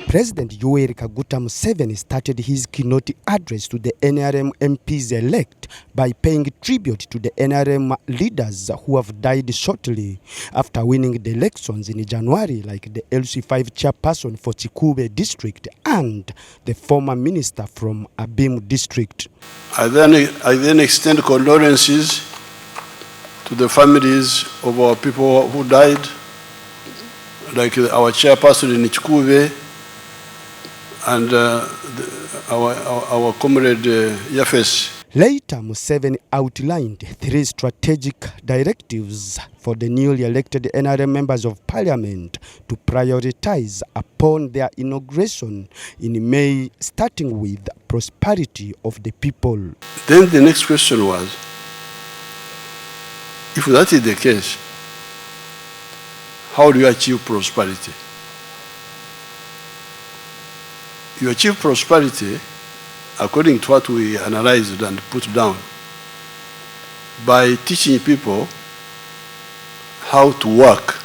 President Yoweri Kaguta Museveni started his keynote address to the NRM MPs-elect by paying tribute to the NRM leaders who have died shortly after winning the elections in January, like the LC5 chairperson for Chikube district and the former minister from Abim district. I then extend condolences to the families of our people who died, like our chairperson in Chikube, and our comrade Yafes. Later, Museveni outlined 3 strategic directives for the newly elected NRM Members of Parliament to prioritize upon their inauguration in May, starting with prosperity of the people. Then the next question was, if that is the case, how do you achieve prosperity? You achieve prosperity, according to what we analyzed and put down, by teaching people how to work,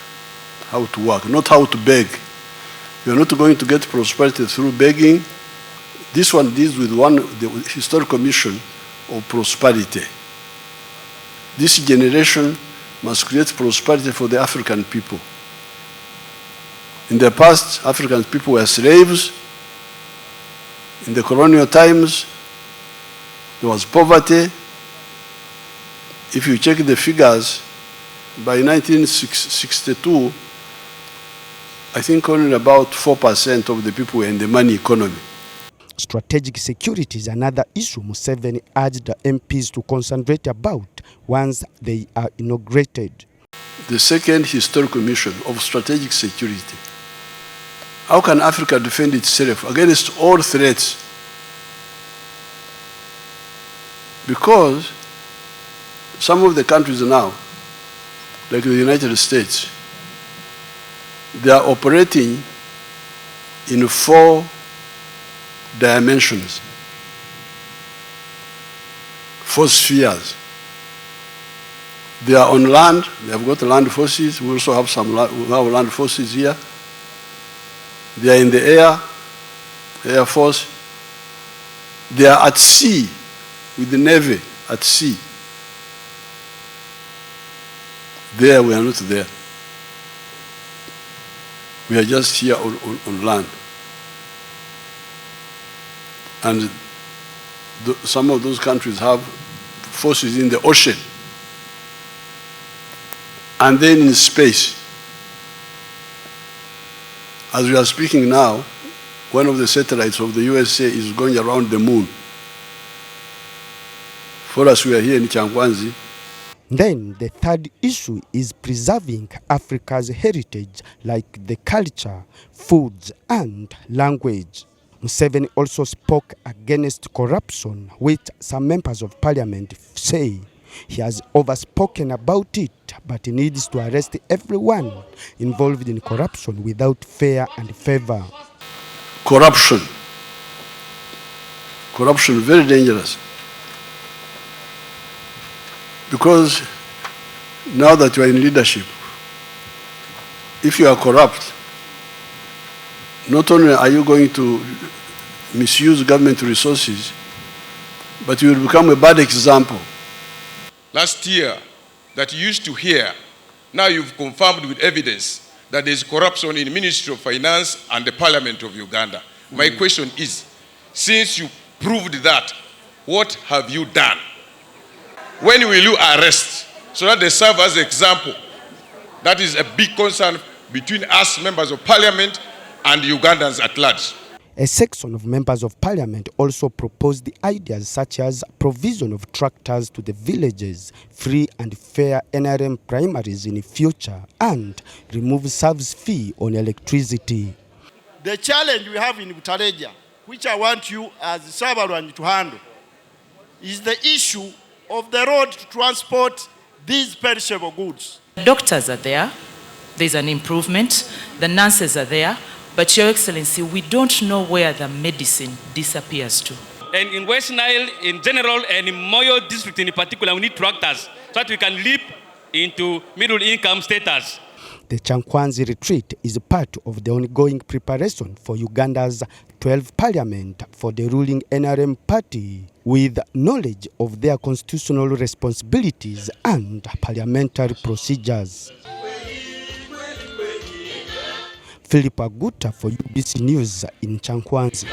not how to beg. You're not going to get prosperity through begging. This one deals with the historical mission of prosperity. This generation must create prosperity for the African people. In the past, African people were slaves. In the colonial times, there was poverty. If you check the figures, by 1962, I think only about 4% of the people were in the money economy. Strategic security is another issue Museveni urged the MPs to concentrate about once they are inaugurated. The second historical mission of strategic security. How can Africa defend itself against all threats? Because some of the countries now, like the United States, they are operating in 4 dimensions, 4 spheres. They are on land, they have got land forces, we also have land forces here. They are in the air, Air Force. They are at sea, with the Navy at sea. There, we are not there. We are just here on land. And some of those countries have forces in the ocean. And then in space. As we are speaking now, one of the satellites of the USA is going around the moon. For us, we are here in Kyankwanzi. Then the third issue is preserving Africa's heritage, like the culture, foods, and language. Museveni also spoke against corruption, which some members of parliament say he has overspoken about it, but he needs to arrest everyone involved in corruption without fear and favor. Corruption, very dangerous. Because now that you are in leadership, if you are corrupt, not only are you going to misuse government resources, but you will become a bad example. Last year, that you used to hear, now you've confirmed with evidence that there is corruption in the Ministry of Finance and the Parliament of Uganda. My question is, since you proved that, what have you done? When will you arrest, so that they serve as an example? That is a big concern between us, members of parliament, and Ugandans at large. A section of members of parliament also proposed the ideas such as provision of tractors to the villages, free and fair NRM primaries in the future, and remove service fee on electricity. The challenge we have in Butareja, which I want you as Sabarwan to handle, is the issue of the road to transport these perishable goods. Doctors are there, there's an improvement, the nurses are there, but Your Excellency, we don't know where the medicine disappears to. And in West Nile in general and in Moyo district in particular, we need tractors so that we can leap into middle income status. The Kyankwanzi retreat is part of the ongoing preparation for Uganda's 12th Parliament for the ruling NRM party, with knowledge of their constitutional responsibilities and parliamentary procedures. Philip Aguta for UBC News in Kyankwanzi.